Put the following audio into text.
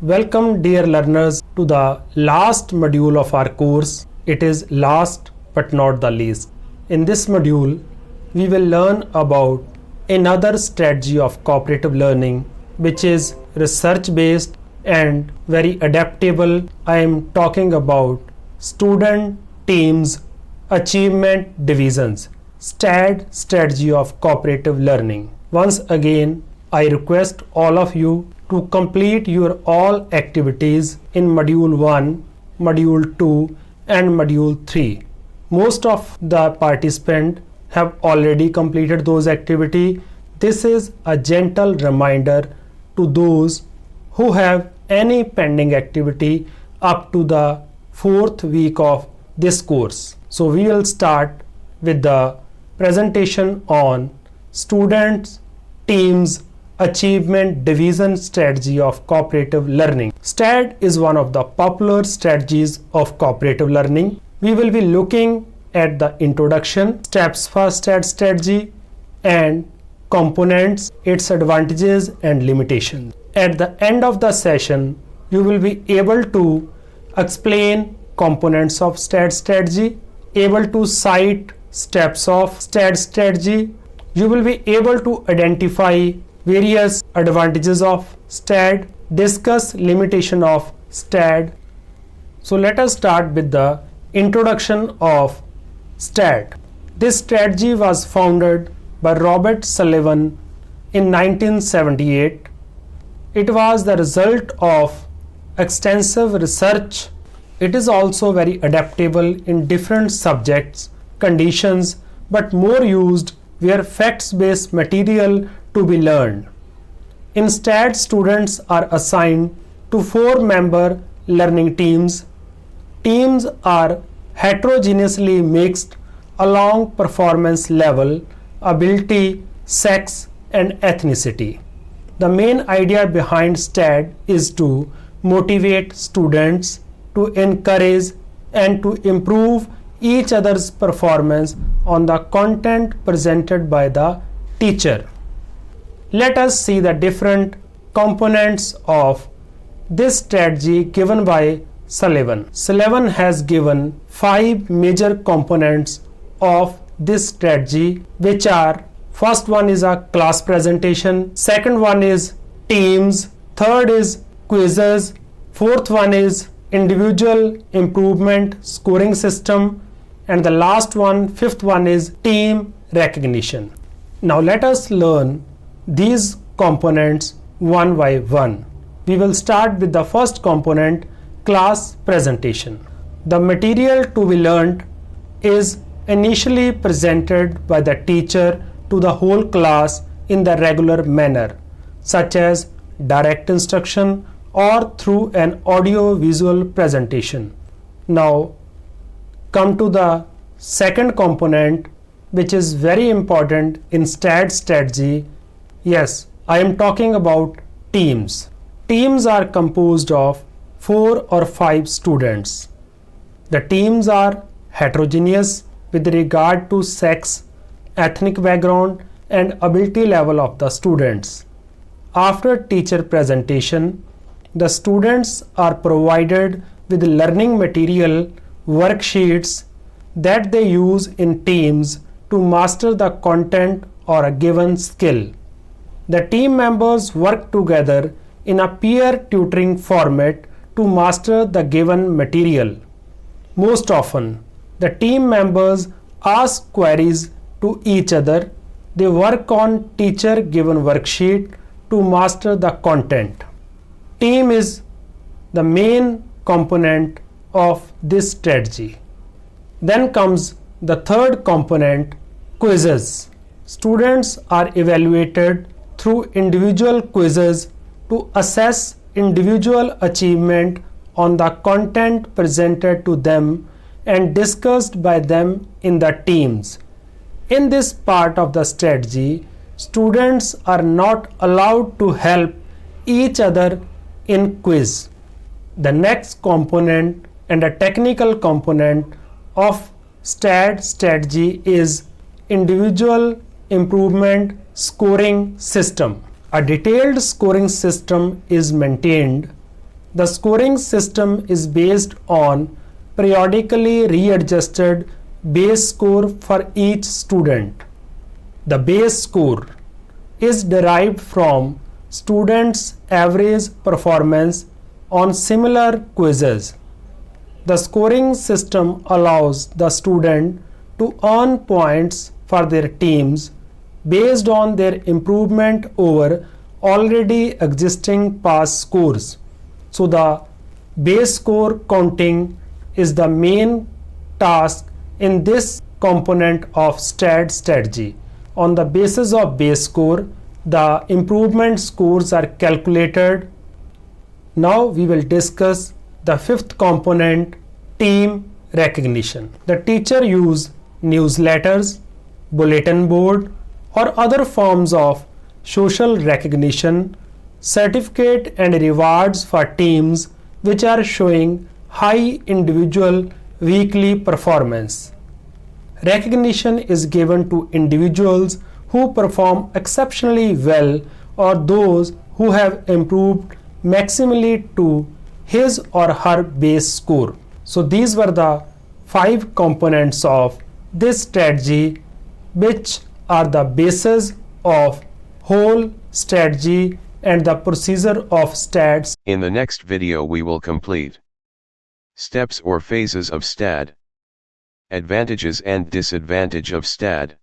Welcome dear learners to the last module of our course. It is last but not the least. In this module, we will learn about another strategy of cooperative learning, which is research based and very adaptable. I am talking about student teams achievement divisions, STAD strategy of cooperative learning. Once again, I request all of you to complete your all activities in module 1, module 2 and module 3. Most of the participants have already completed those activities. This is a gentle reminder to those who have any pending activity up to the 4th week of this course. So we will start with the presentation on students teams achievement division strategy of cooperative learning. STAD is one of the popular strategies of cooperative learning. We will be looking at the introduction, steps for STAD strategy and components, its advantages and limitations. At the end of the session, you will be able to explain components of STAD strategy, able to cite steps of STAD strategy. You will be able to identify various advantages of STAD, discuss limitation of STAD. So let us start with the introduction of STAD. This strategy was founded by Robert Sullivan in 1978. It was the result of extensive research. It is also very adaptable in different subjects, conditions, but more used where facts-based material to be learned. In STAD, students are assigned to 4-member learning teams. Teams are heterogeneously mixed along performance level, ability, sex, and ethnicity. The main idea behind STAD is to motivate students, to encourage and to improve each other's performance on the content presented by the teacher. Let us see the different components of this strategy given by Sullivan. Sullivan has given 5 major components of this strategy, which are: first one is a class presentation, second one is teams, third is quizzes, fourth one is individual improvement scoring system, and the last one, fifth one, is team recognition. Now let us learn these components one by one. We will start with the first component, class presentation. The material to be learned is initially presented by the teacher to the whole class in the regular manner, such as direct instruction or through an audio-visual presentation. Now come to the second component, which is very important in STAD strategy. Yes, I am talking about teams. Teams are composed of 4 or 5 students. The teams are heterogeneous with regard to sex, ethnic background, and ability level of the students. After teacher presentation, the students are provided with learning material, worksheets that they use in teams to master the content or a given skill. The team members work together in a peer tutoring format to master the given material. Most often, the team members ask queries to each other. They work on teacher given worksheet to master the content. Team is the main component of this strategy. Then comes the third component, quizzes. Students are evaluated through individual quizzes to assess individual achievement on the content presented to them and discussed by them in the teams. In this part of the strategy, students are not allowed to help each other in quiz. The next component and a technical component of STAD strategy is individual improvement scoring system. A detailed scoring system is maintained. The scoring system is based on periodically readjusted base score for each student. The base score is derived from students' average performance on similar quizzes. The scoring system allows the student to earn points for their teams based on their improvement over already existing past scores. So the base score counting is the main task in this component of STAT strategy. On the basis of base score, the improvement scores are calculated. Now we will discuss the fifth component, team recognition. The teacher use newsletters, bulletin board or other forms of social recognition, certificate and rewards for teams which are showing high individual weekly performance. Recognition is given to individuals who perform exceptionally well or those who have improved maximally to his or her base score. So these were the 5 components of this strategy, which are the basis of whole strategy and the procedure of STAT. In the next video we will complete steps or phases of STAT, advantages and disadvantage of STAT.